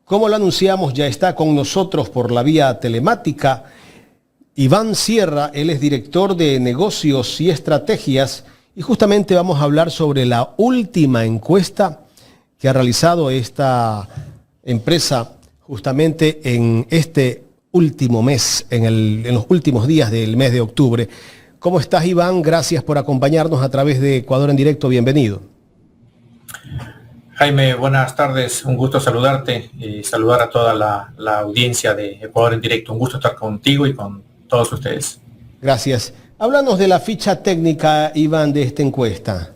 Como lo anunciamos, ya está con nosotros por la vía telemática Iván Sierra. Él es director de negocios y estrategias y justamente vamos a hablar sobre la última encuesta que ha realizado esta empresa justamente en este último mes, en los últimos días del mes de octubre. ¿Cómo estás, Iván? Gracias por acompañarnos a través de Ecuador en Directo. Bienvenido. Jaime, buenas tardes. Un gusto saludarte y saludar a toda la audiencia de Ecuador en Directo. Un gusto estar contigo y con todos ustedes. Gracias. Háblanos de la ficha técnica, Iván, de esta encuesta.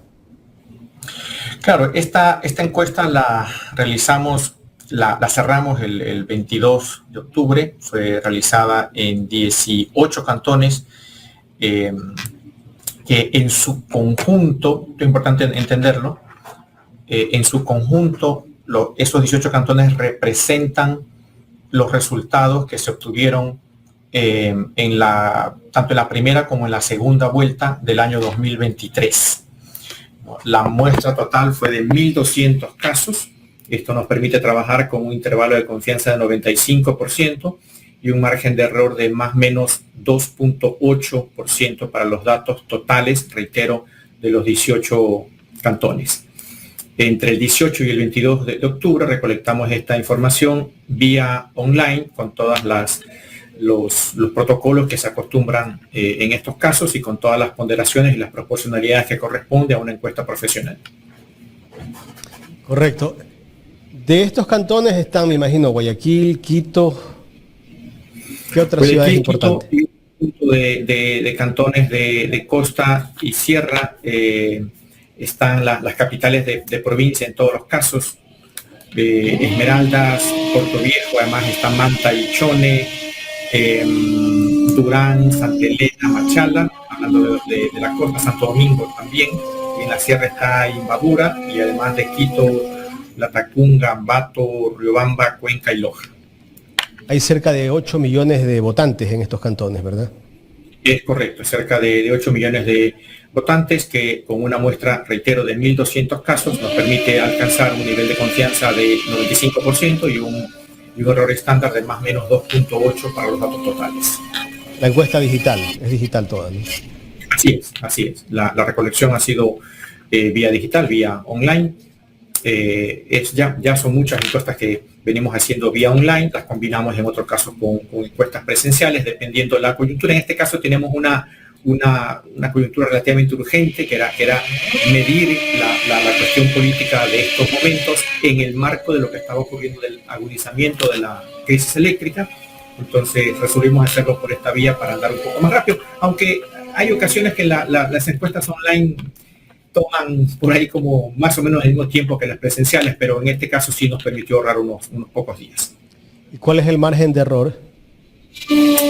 Claro, esta encuesta la realizamos, la cerramos el 22 de octubre. Fue realizada en 18 cantones, que en su conjunto, es importante entenderlo, en su conjunto, esos 18 cantones representan los resultados que se obtuvieron tanto en la primera como en la segunda vuelta del año 2023. La muestra total fue de 1.200 casos. Esto nos permite trabajar con un intervalo de confianza de 95% y un margen de error de más o menos 2.8% para los datos totales, reitero, de los 18 cantones. Entre el 18 y el 22 de octubre recolectamos esta información vía online con todas los protocolos que se acostumbran en estos casos y con todas las ponderaciones y las proporcionalidades que corresponde a una encuesta profesional. Correcto. De estos cantones están, me imagino, Guayaquil, Quito. ¿Qué otras ciudades importantes? De cantones de costa y sierra. Están las capitales de provincia en todos los casos. Esmeraldas, Puerto Viejo, además están Manta y Chone, Durán, Santa Elena, Machala, hablando de la costa, Santo Domingo también. Y en la sierra está Imbabura y además de Quito, Latacunga, Ambato, Riobamba, Cuenca y Loja. Hay cerca de 8 millones de votantes en estos cantones, ¿verdad? Es correcto, cerca de 8 millones de votantes que con una muestra, reitero, de 1.200 casos nos permite alcanzar un nivel de confianza de 95% y un error estándar de más o menos 2.8 para los datos totales. La encuesta digital, es digital toda, ¿no? Así es. La recolección ha sido vía digital, vía online. Ya son muchas encuestas que venimos haciendo vía online, las combinamos en otros casos con encuestas presenciales, dependiendo de la coyuntura. En este caso tenemos una coyuntura relativamente urgente, que era medir la cuestión política de estos momentos en el marco de lo que estaba ocurriendo del agudizamiento de la crisis eléctrica. Entonces resolvimos hacerlo por esta vía para andar un poco más rápido, aunque hay ocasiones que las encuestas online toman por ahí como más o menos el mismo tiempo que las presenciales, pero en este caso sí nos permitió ahorrar unos pocos días. ¿Y cuál es el margen de error?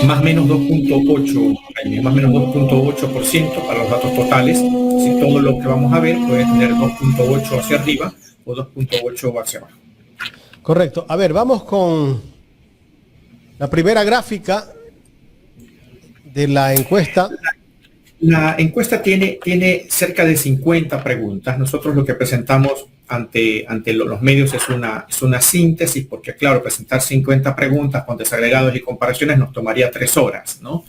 Más o menos 2.8% para los datos totales. Si todo lo que vamos a ver puede tener 2.8 hacia arriba o 2.8 hacia abajo. Correcto. A ver, vamos con la primera gráfica de la encuesta. La encuesta tiene cerca de 50 preguntas. Nosotros lo que presentamos ante los medios es una síntesis, porque claro, presentar 50 preguntas con desagregados y comparaciones nos tomaría 3 horas, ¿no?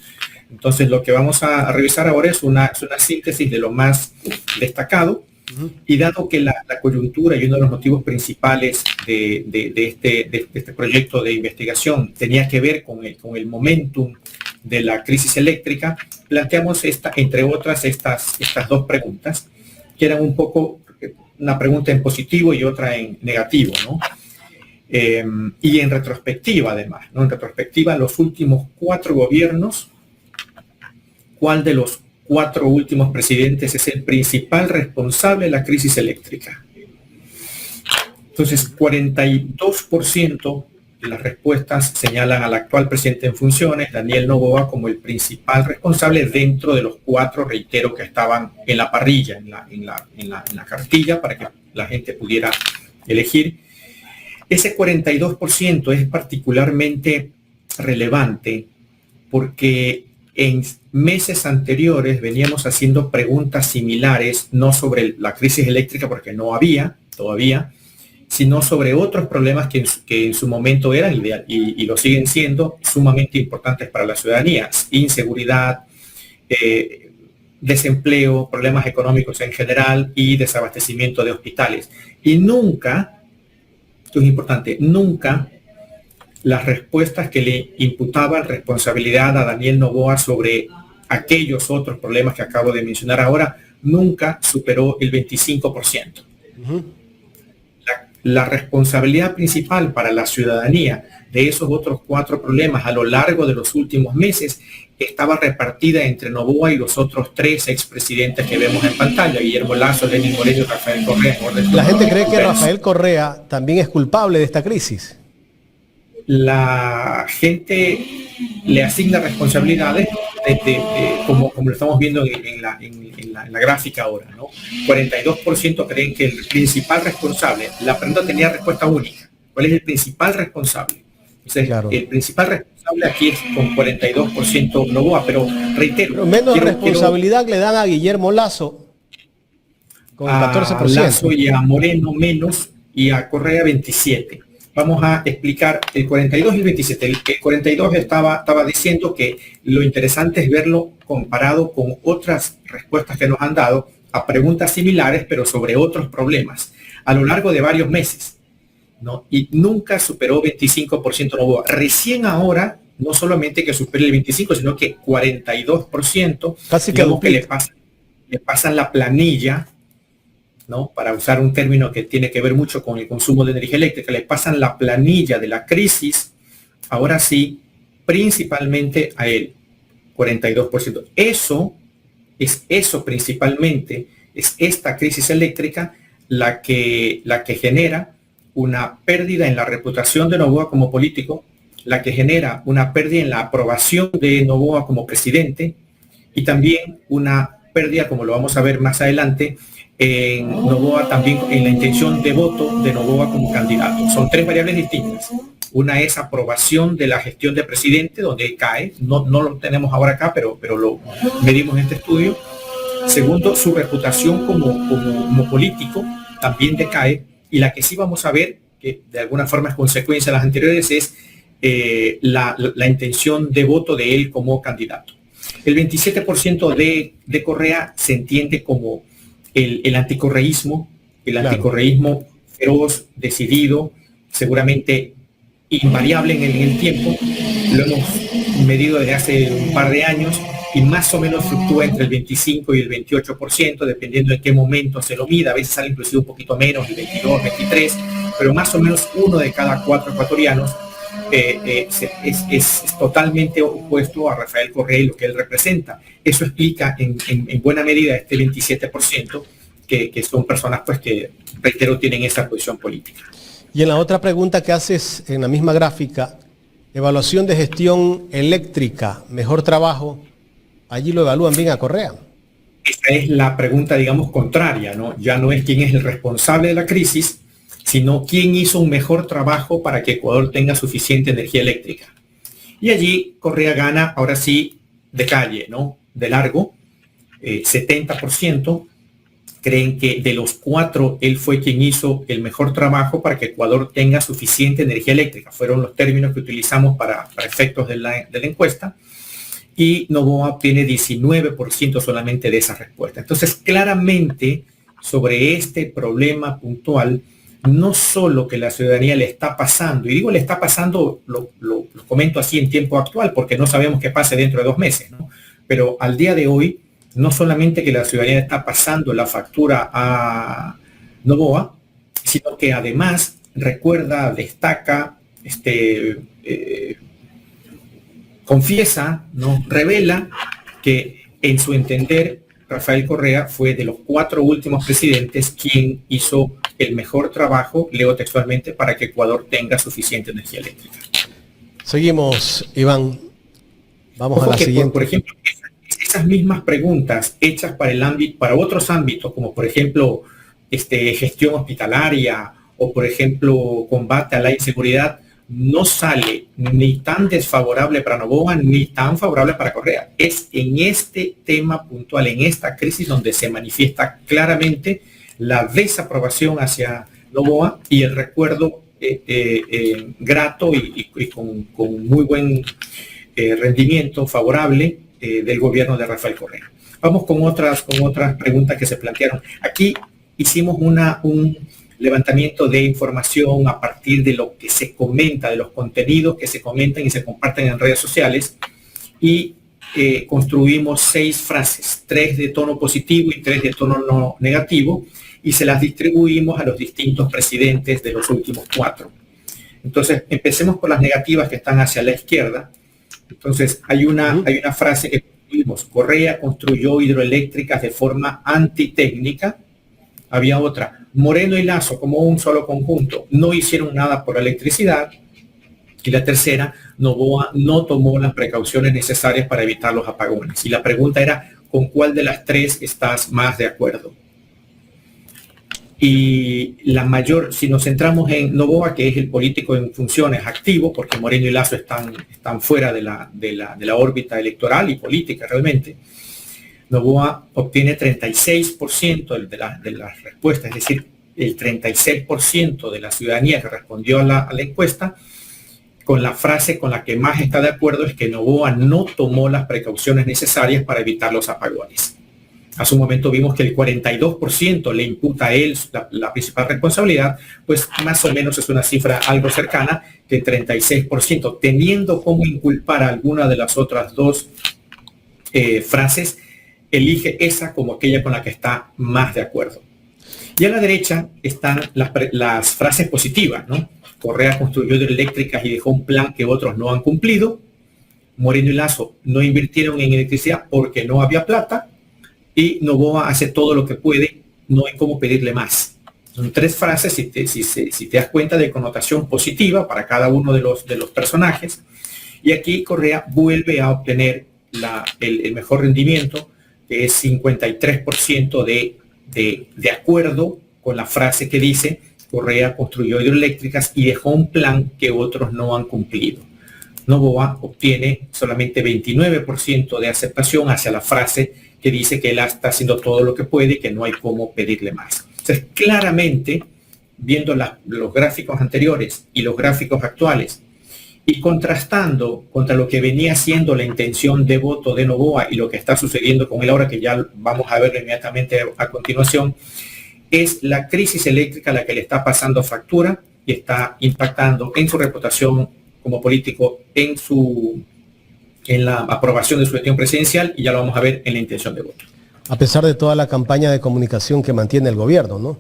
Entonces lo que vamos a revisar ahora es una síntesis de lo más destacado. Y dado que la coyuntura y uno de los motivos principales de este proyecto de investigación tenía que ver con el momentum de la crisis eléctrica, planteamos entre otras estas dos preguntas, que eran un poco una pregunta en positivo y otra en negativo, ¿no? Y en retrospectiva además, ¿no? En retrospectiva, los últimos 4 gobiernos, ¿cuál de los 4 últimos presidentes es el principal responsable de la crisis eléctrica? Entonces, 42% de las respuestas señalan al actual presidente en funciones, Daniel Noboa, como el principal responsable dentro de los 4, reitero, que estaban en la parrilla, en la cartilla, para que la gente pudiera elegir. Ese 42% es particularmente relevante porque en meses anteriores veníamos haciendo preguntas similares, no sobre la crisis eléctrica porque no había todavía, sino sobre otros problemas que en su momento eran y lo siguen siendo sumamente importantes para la ciudadanía: inseguridad, desempleo, problemas económicos en general y desabastecimiento de hospitales. Y nunca, esto es importante, nunca las respuestas que le imputaban responsabilidad a Daniel Noboa sobre aquellos otros problemas que acabo de mencionar ahora, nunca superó el 25%. La responsabilidad principal para la ciudadanía de esos otros 4 problemas a lo largo de los últimos meses estaba repartida entre Noboa y los otros 3 expresidentes que vemos en pantalla: Guillermo Lasso, Lenín Moreno y Rafael Correa. La gente cree que Rafael Correa también es culpable de esta crisis. La gente le asigna responsabilidades como lo estamos viendo en la gráfica ahora, ¿no? 42% creen que el principal responsable, la pregunta tenía respuesta única: ¿cuál es el principal responsable? Entonces, claro, el principal responsable aquí es con 42% Noboa, pero reitero, pero menos responsabilidad le dan a Guillermo Lasso con 14%. A Lasso y a Moreno menos, y a Correa 27%. Vamos a explicar el 42 y el 27. El 42 estaba diciendo que lo interesante es verlo comparado con otras respuestas que nos han dado a preguntas similares, pero sobre otros problemas, a lo largo de varios meses, ¿no? Y nunca superó 25% Noboa. Recién ahora, no solamente que supere el 25%, sino que 42%, casi que le pasan la planilla, ¿no? Para usar un término que tiene que ver mucho con el consumo de energía eléctrica, le pasan la planilla de la crisis, ahora sí, principalmente a él, 42%. Eso principalmente, es esta crisis eléctrica la que genera una pérdida en la reputación de Noboa como político, la que genera una pérdida en la aprobación de Noboa como presidente, y también una pérdida, como lo vamos a ver más adelante, en Noboa también, en la intención de voto de Noboa como candidato. Son 3 variables distintas. Una es aprobación de la gestión de presidente, donde cae, no lo tenemos ahora acá, pero lo medimos en este estudio. Segundo, su reputación como político también decae, y la que sí vamos a ver, que de alguna forma es consecuencia de las anteriores, es la intención de voto de él como candidato. El 27% de Correa se entiende como el anticorreísmo, anticorreísmo feroz, decidido, seguramente invariable en el tiempo. Lo hemos medido desde hace un par de años y más o menos fluctúa entre el 25 y el 28%, dependiendo de qué momento se lo mida. A veces sale inclusive un poquito menos, el 22, 23, pero más o menos 1 de cada 4 ecuatorianos es totalmente opuesto a Rafael Correa y lo que él representa. Eso explica en buena medida este 27% que son personas, pues, que, reitero, tienen esa posición política. Y en la otra pregunta que haces en la misma gráfica, evaluación de gestión eléctrica, mejor trabajo, allí lo evalúan bien a Correa. Esa es la pregunta, digamos, contraria, ¿no? Ya no es quién es el responsable de la crisis, sino quién hizo un mejor trabajo para que Ecuador tenga suficiente energía eléctrica. Y allí Correa gana, ahora sí, de calle, ¿no? De largo, 70% creen que de los 4 él fue quien hizo el mejor trabajo para que Ecuador tenga suficiente energía eléctrica. Fueron los términos que utilizamos para efectos de la encuesta. Y Noboa tiene 19% solamente de esa respuesta. Entonces, claramente, sobre este problema puntual, no solo que la ciudadanía le está pasando, y digo le está pasando, lo comento así en tiempo actual, porque no sabemos qué pase dentro de 2 meses, ¿no? Pero al día de hoy, no solamente que la ciudadanía está pasando la factura a Noboa, sino que además recuerda, destaca, confiesa, ¿no? Revela que en su entender Rafael Correa fue de los 4 últimos presidentes quien hizo el mejor trabajo, leo textualmente, para que Ecuador tenga suficiente energía eléctrica. Seguimos, Iván. Vamos a la siguiente. Por ejemplo, esas mismas preguntas hechas para otros ámbitos, como por ejemplo gestión hospitalaria o por ejemplo combate a la inseguridad, no sale ni tan desfavorable para Noboa ni tan favorable para Correa. Es en este tema puntual, en esta crisis, donde se manifiesta claramente la desaprobación hacia Noboa, y el recuerdo grato y con muy buen rendimiento favorable del gobierno de Rafael Correa. Vamos con otras preguntas que se plantearon. Aquí hicimos un levantamiento de información a partir de lo que se comenta, de los contenidos que se comentan y se comparten en redes sociales, y construimos 6 frases, 3 de tono positivo y 3 de tono no negativo, y se las distribuimos a los distintos presidentes de los últimos 4. Entonces, empecemos por las negativas que están hacia la izquierda. Entonces, hay una frase que construimos: Correa construyó hidroeléctricas de forma antitécnica. Había otra: Moreno y Lasso, como un solo conjunto, no hicieron nada por la electricidad. Y la tercera: Noboa no tomó las precauciones necesarias para evitar los apagones. Y la pregunta era: ¿con cuál de las 3 estás más de acuerdo? Y la mayor, si nos centramos en Noboa, que es el político en funciones activo, porque Moreno y Lasso están fuera de la órbita electoral y política realmente, Noboa obtiene 36% de las respuestas, es decir, el 36% de la ciudadanía que respondió a la encuesta, con la frase con la que más está de acuerdo es que Noboa no tomó las precauciones necesarias para evitar los apagones. Hace un momento vimos que el 42% le imputa a él la principal responsabilidad, pues más o menos es una cifra algo cercana de 36%, teniendo como inculpar a alguna de las otras 2 frases, elige esa como aquella con la que está más de acuerdo. Y a la derecha están las frases positivas, ¿no? Correa construyó hidroeléctricas y dejó un plan que otros no han cumplido. Moreno y Lasso no invirtieron en electricidad porque no había plata. Y Noboa hace todo lo que puede, no hay cómo pedirle más. Son 3 frases, si te das cuenta, de connotación positiva para cada uno de los personajes. Y aquí Correa vuelve a obtener el mejor rendimiento, que es 53% de acuerdo con la frase que dice: Correa construyó hidroeléctricas y dejó un plan que otros no han cumplido. Noboa obtiene solamente 29% de aceptación hacia la frase que dice que él está haciendo todo lo que puede y que no hay cómo pedirle más. Entonces, claramente, viendo los gráficos anteriores y los gráficos actuales, y contrastando contra lo que venía siendo la intención de voto de Noboa y lo que está sucediendo con él ahora, que ya vamos a verlo inmediatamente a continuación, es la crisis eléctrica la que le está pasando factura y está impactando en su reputación como político, en la aprobación de su gestión presidencial, y ya lo vamos a ver en la intención de voto. A pesar de toda la campaña de comunicación que mantiene el gobierno, ¿no?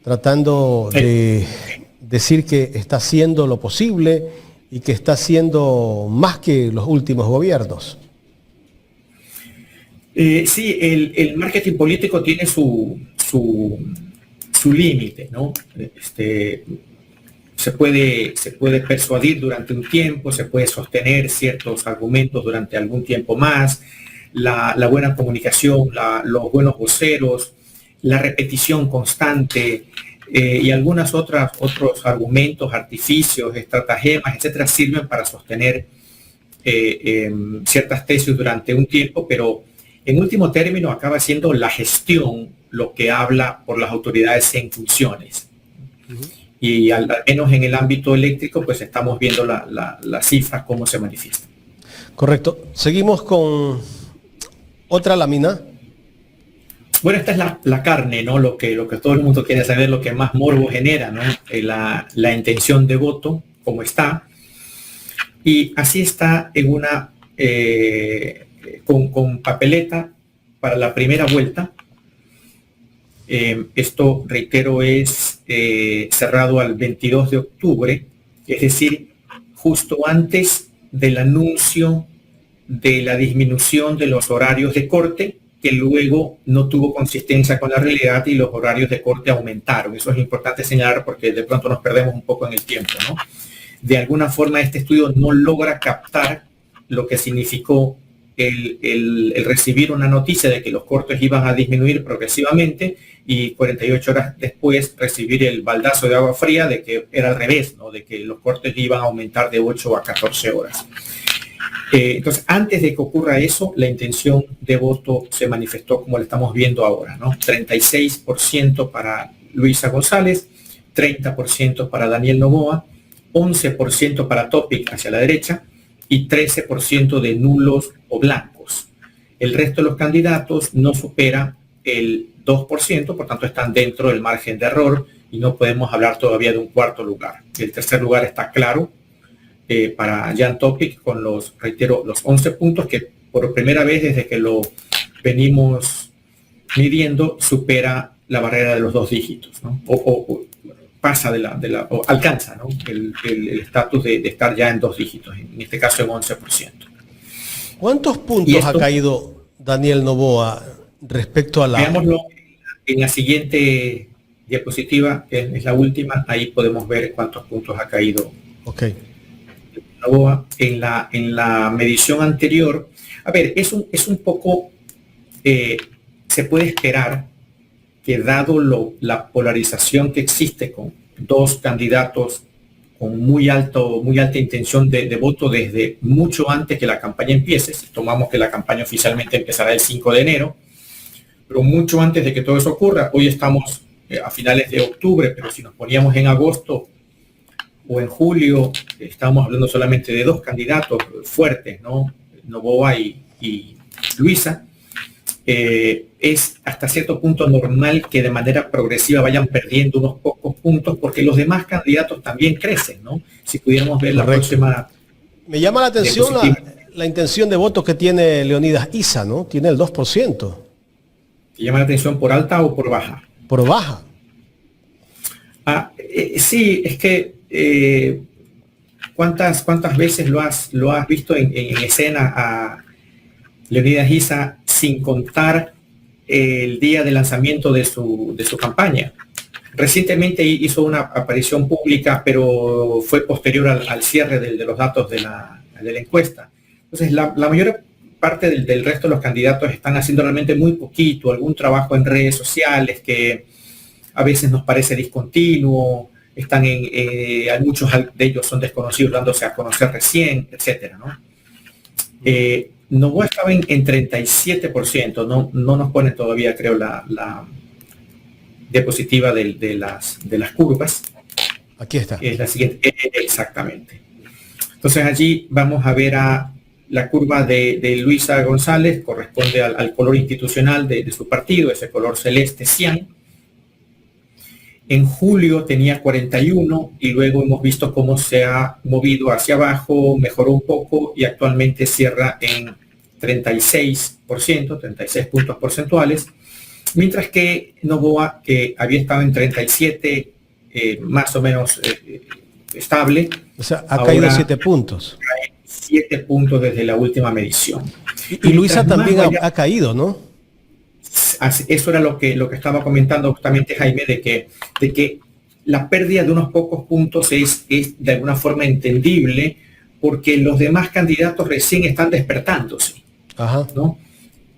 Tratando de decir que está haciendo lo posible y que está haciendo más que los últimos gobiernos. Sí, el marketing político tiene su límite, ¿no? Se puede persuadir durante un tiempo, se puede sostener ciertos argumentos durante algún tiempo más, la buena comunicación, los buenos voceros, la repetición constante y algunos otros argumentos, artificios, estratagemas, etcétera, sirven para sostener ciertas tesis durante un tiempo, pero en último término acaba siendo la gestión lo que habla por las autoridades en funciones. Y al menos en el ámbito eléctrico, pues estamos viendo las cifras, cómo se manifiestan. Correcto. Seguimos con otra lámina. Bueno, esta es la carne, ¿no? Lo que todo el mundo quiere saber, lo que más morbo genera, ¿no? La intención de voto, cómo está. Y así está en una, con papeleta para la primera vuelta. Esto, reitero, es cerrado al 22 de octubre, es decir, justo antes del anuncio de la disminución de los horarios de corte, que luego no tuvo consistencia con la realidad y los horarios de corte aumentaron. Eso es importante señalar porque de pronto nos perdemos un poco en el tiempo, ¿no? De alguna forma este estudio no logra captar lo que significó el recibir una noticia de que los cortes iban a disminuir progresivamente y 48 horas después recibir el baldazo de agua fría de que era al revés, ¿no? De que los cortes iban a aumentar de 8 a 14 horas. Entonces, antes de que ocurra eso, la intención de voto se manifestó como lo estamos viendo ahora, ¿no? 36% para Luisa González, 30% para Daniel Noboa, 11% para Topic hacia la derecha y 13% de nulos o blancos. El resto de los candidatos no supera el 2%, por tanto están dentro del margen de error y no podemos hablar todavía de un cuarto lugar. El tercer lugar está claro para Jan Topic con los 11 puntos que por primera vez desde que lo venimos midiendo supera la barrera de los 2 dígitos, ¿no? O pasa o alcanza, ¿no? el estatus de estar ya en 2 dígitos, en este caso en 11%. ¿Cuántos puntos ha caído Daniel Noboa respecto a la... Veámoslo en la siguiente diapositiva, que es la última, ahí podemos ver cuántos puntos ha caído Noboa. En la medición anterior, a ver, es un poco, se puede esperar que dado la polarización que existe con 2 candidatos con muy alta intención de voto desde mucho antes que la campaña empiece, si tomamos que la campaña oficialmente empezará el 5 de enero, pero mucho antes de que todo eso ocurra, hoy estamos a finales de octubre, pero si nos poníamos en agosto o en julio, estábamos hablando solamente de 2 candidatos fuertes, ¿no? Noboa y Luisa. Es hasta cierto punto normal que de manera progresiva vayan perdiendo unos pocos puntos porque los demás candidatos también crecen, ¿no? Si pudiéramos ver la próxima... Me llama la atención la intención de voto que tiene Leonidas Issa, ¿no? Tiene el 2%. ¿Te llama la atención por alta o por baja? Por baja. Sí, es que ¿cuántas veces lo has visto en escena a Leonidas Issa sin contar el día de lanzamiento de su campaña? Recientemente hizo una aparición pública, pero fue posterior al cierre de los datos de la encuesta. Entonces, la mayor parte del resto de los candidatos están haciendo realmente muy poquito, algún trabajo en redes sociales que a veces nos parece discontinuo, muchos de ellos son desconocidos dándose a conocer recién, etcétera, ¿no? Noboa estaba en 37%, no nos ponen todavía, creo, la diapositiva de las curvas. Aquí está. Es la siguiente, exactamente. Entonces allí vamos a ver a la curva de Luisa González, corresponde al color institucional de su partido, ese color celeste cian. En julio tenía 41 y luego hemos visto cómo se ha movido hacia abajo, mejoró un poco y actualmente cierra en 36%, 36 puntos porcentuales, mientras que Noboa, que había estado en 37, más o menos estable. O sea, ha caído 7 puntos. 7 puntos desde la última medición. Y Luisa también ha caído, ¿no? Eso era lo que estaba comentando justamente Jaime, de que la pérdida de unos pocos puntos es de alguna forma entendible porque los demás candidatos recién están despertándose. Ajá. ¿No?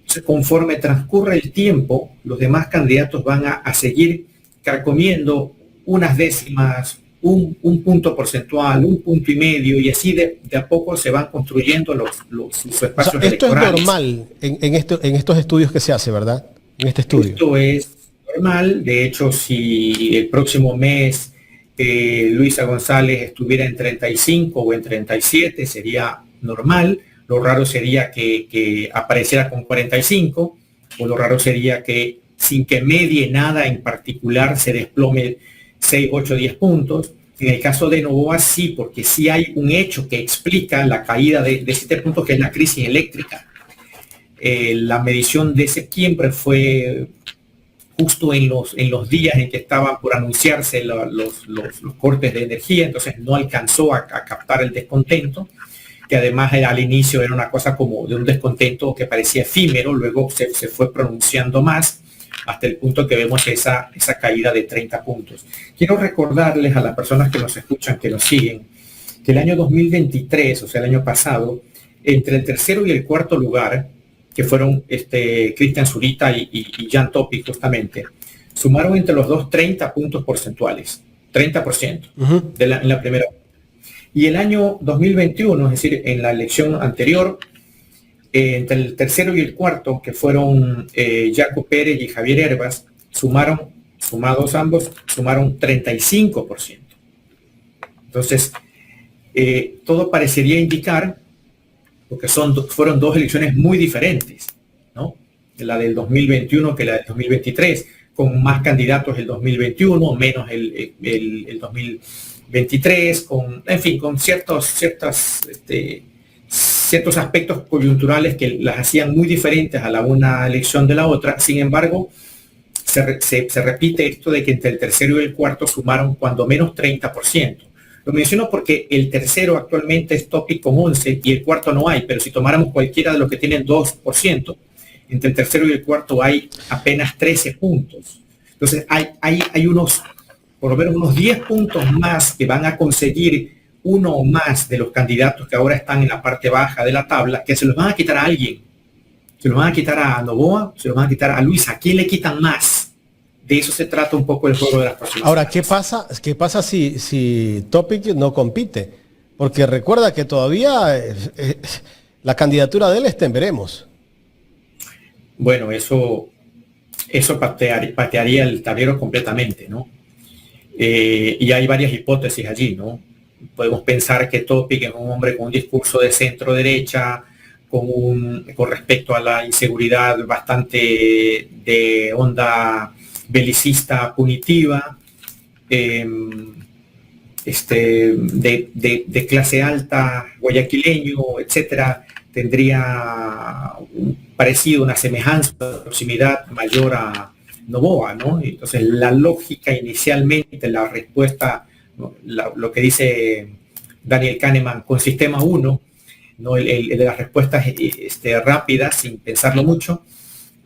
Entonces, conforme transcurre el tiempo, los demás candidatos van a seguir carcomiendo unas décimas, un punto porcentual, 1,5 puntos, y así de a poco se van construyendo sus espacios electorales. Esto es normal en estos estudios que se hace, ¿verdad? En este estudio. Esto es normal. De hecho, si el próximo mes Luisa González estuviera en 35 o en 37, sería normal. Lo raro sería que apareciera con 45, o lo raro sería que sin que medie nada en particular se desplome 6, 8, 10 puntos. En el caso de Noboa sí, porque sí hay un hecho que explica la caída de 7 puntos, que es la crisis eléctrica. La medición de septiembre fue justo en los días en que estaban por anunciarse los cortes de energía, entonces no alcanzó a captar el descontento, que además al inicio era una cosa como de un descontento que parecía efímero, luego se fue pronunciando más, hasta el punto que vemos esa caída de 30 puntos. Quiero recordarles a las personas que nos escuchan, que nos siguen, que el año 2023, o sea, el año pasado, entre el tercero y el cuarto lugar, que fueron Cristian Zurita y Jan Topic justamente, sumaron entre los dos 30 puntos porcentuales, 30% en la primera. Y el año 2021, es decir, en la elección anterior, entre el tercero y el cuarto, que fueron Jaco Pérez y Javier Herbas, sumaron sumados ambos, sumaron 35%. Entonces, todo parecería indicar, porque fueron dos elecciones muy diferentes, ¿no? La del 2021 que la del 2023, con más candidatos el 2021, menos el 2023, en fin, con ciertos aspectos coyunturales que las hacían muy diferentes a la una elección de la otra. Sin embargo, se repite esto de que entre el tercero y el cuarto sumaron cuando menos 30%. Lo menciono porque el tercero actualmente es Topic con 11 y el cuarto no hay, pero si tomáramos cualquiera de los que tienen 2%, entre el tercero y el cuarto hay apenas 13 puntos. Entonces hay por lo menos unos 10 puntos más que van a conseguir uno o más de los candidatos que ahora están en la parte baja de la tabla, que se los van a quitar a alguien. Se los van a quitar a Noboa, se los van a quitar a Luisa. ¿A quién le quitan más? De eso se trata un poco el juego de las próximas. Ahora, ¿qué pasa si Topic no compite? Porque recuerda que todavía la candidatura de él está en veremos. Bueno, eso patearía el tablero completamente, ¿no? Y hay varias hipótesis allí, ¿no? Podemos pensar que Topic es un hombre con un discurso de centro derecha, con respecto a la inseguridad bastante de onda belicista punitiva, de clase alta, guayaquileño, etcétera, tendría una semejanza, proximidad mayor a Noboa, ¿no? Entonces la lógica inicialmente, la respuesta, ¿no? Lo que dice Daniel Kahneman con sistema 1, ¿no? El de las respuestas rápidas, sin pensarlo mucho,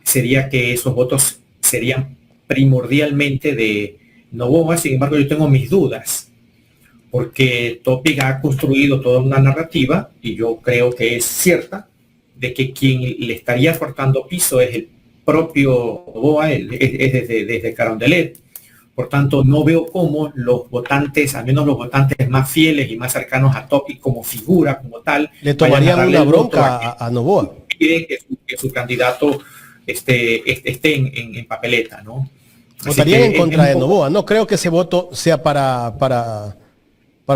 sería que esos votos serían primordialmente de Noboa. Sin embargo, yo tengo mis dudas, porque Topic ha construido toda una narrativa, y yo creo que es cierta, de que quien le estaría cortando piso es el propio Noboa, es desde Carondelet. Por tanto, no veo cómo los votantes, al menos los votantes más fieles y más cercanos a Topic como figura, como tal, le tomarían una bronca a Noboa. Que su candidato esté en papeleta, ¿no? Votarían en contra de Noboa. No creo que ese voto sea para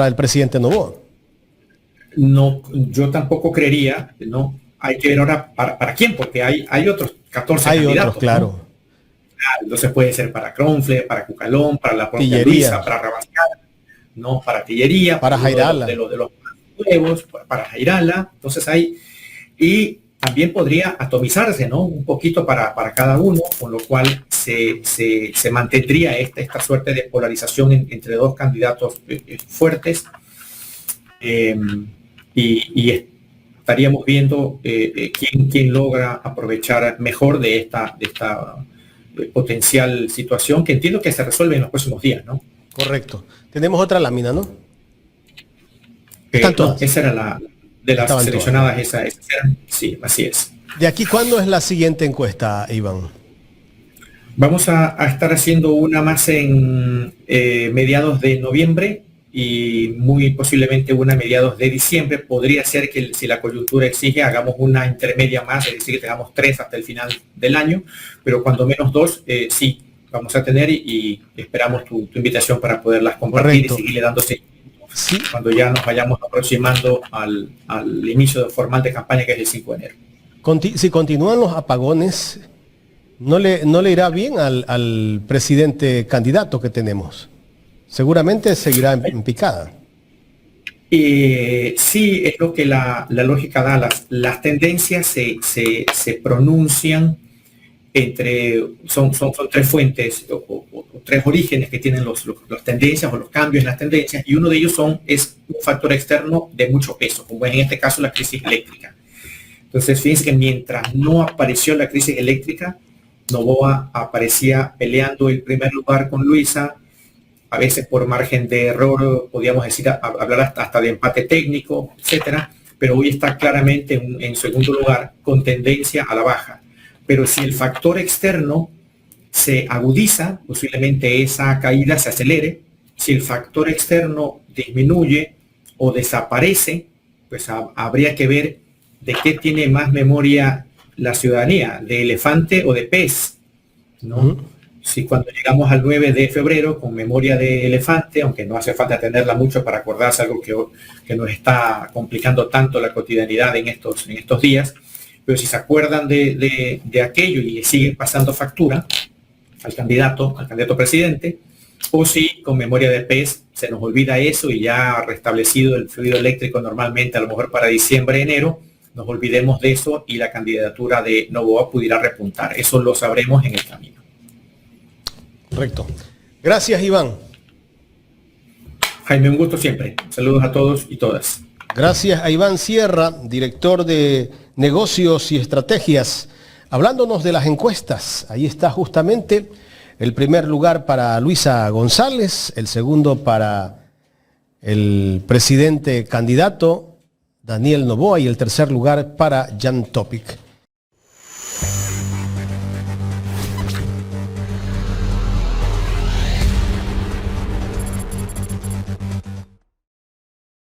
el presidente Noboa. No, yo tampoco creería, ¿no? Hay que ver ahora para quién, porque hay otros 14 candidatos. Otros, claro. ¿no? Entonces puede ser para Cronfle, para Cucalón, para la propia Luisa, para Rabascal, ¿no? Para Tillería, para Jairala. De los nuevos, para Jairala. Entonces y también podría atomizarse, ¿no? Un poquito para cada uno, con lo cual se mantendría esta suerte de polarización entre dos candidatos fuertes, y estaríamos viendo quién logra aprovechar mejor de esta potencial situación, que entiendo que se resuelve en los próximos días, ¿no? Correcto. Tenemos otra lámina, ¿no? No, esa era la de las seleccionadas, esa era. Sí, así es. ¿De aquí cuándo es la siguiente encuesta, Iván? Vamos a estar haciendo una más en mediados de noviembre y muy posiblemente una a mediados de diciembre. Podría ser que si la coyuntura exige hagamos una intermedia más, es decir, que tengamos 3 hasta el final del año, pero cuando menos 2 sí vamos a tener, y esperamos tu invitación para poderlas compartir. Correcto. Y seguirle dando seguimiento. Sí. Cuando ya nos vayamos aproximando al inicio formal de campaña, que es el 5 de enero. Si continúan los apagones, ¿no le irá bien al presidente candidato que tenemos? Seguramente seguirá en picada. Sí, es lo que la lógica da. Las tendencias se pronuncian son 3 fuentes o 3 orígenes que tienen las tendencias o los cambios en las tendencias, y uno de ellos es un factor externo de mucho peso, como en este caso la crisis eléctrica. Entonces, fíjense que mientras no apareció la crisis eléctrica, Noboa aparecía peleando el primer lugar con Luisa, a veces por margen de error, podríamos decir, hablar hasta de empate técnico, etcétera, pero hoy está claramente en segundo lugar con tendencia a la baja. Pero si el factor externo se agudiza, posiblemente esa caída se acelere. Si el factor externo disminuye o desaparece, pues habría que ver de qué tiene más memoria la ciudadanía, de elefante o de pez, ¿no? si cuando llegamos al 9 de febrero con memoria de elefante, aunque no hace falta tenerla mucho para acordarse algo que nos está complicando tanto la cotidianidad en estos días, pero si se acuerdan de aquello y le siguen pasando factura al candidato presidente, o si con memoria de pez se nos olvida eso y ya ha restablecido el fluido eléctrico normalmente, a lo mejor para diciembre, enero, nos olvidemos de eso y la candidatura de Noboa pudiera repuntar. Eso lo sabremos en el camino. Correcto. Gracias, Iván. Jaime, un gusto siempre. Saludos a todos y todas. Gracias a Iván Sierra, director de Negocios y Estrategias, hablándonos de las encuestas. Ahí está justamente el primer lugar para Luisa González, el segundo para el presidente candidato Daniel Noboa y el tercer lugar para Jan Topic.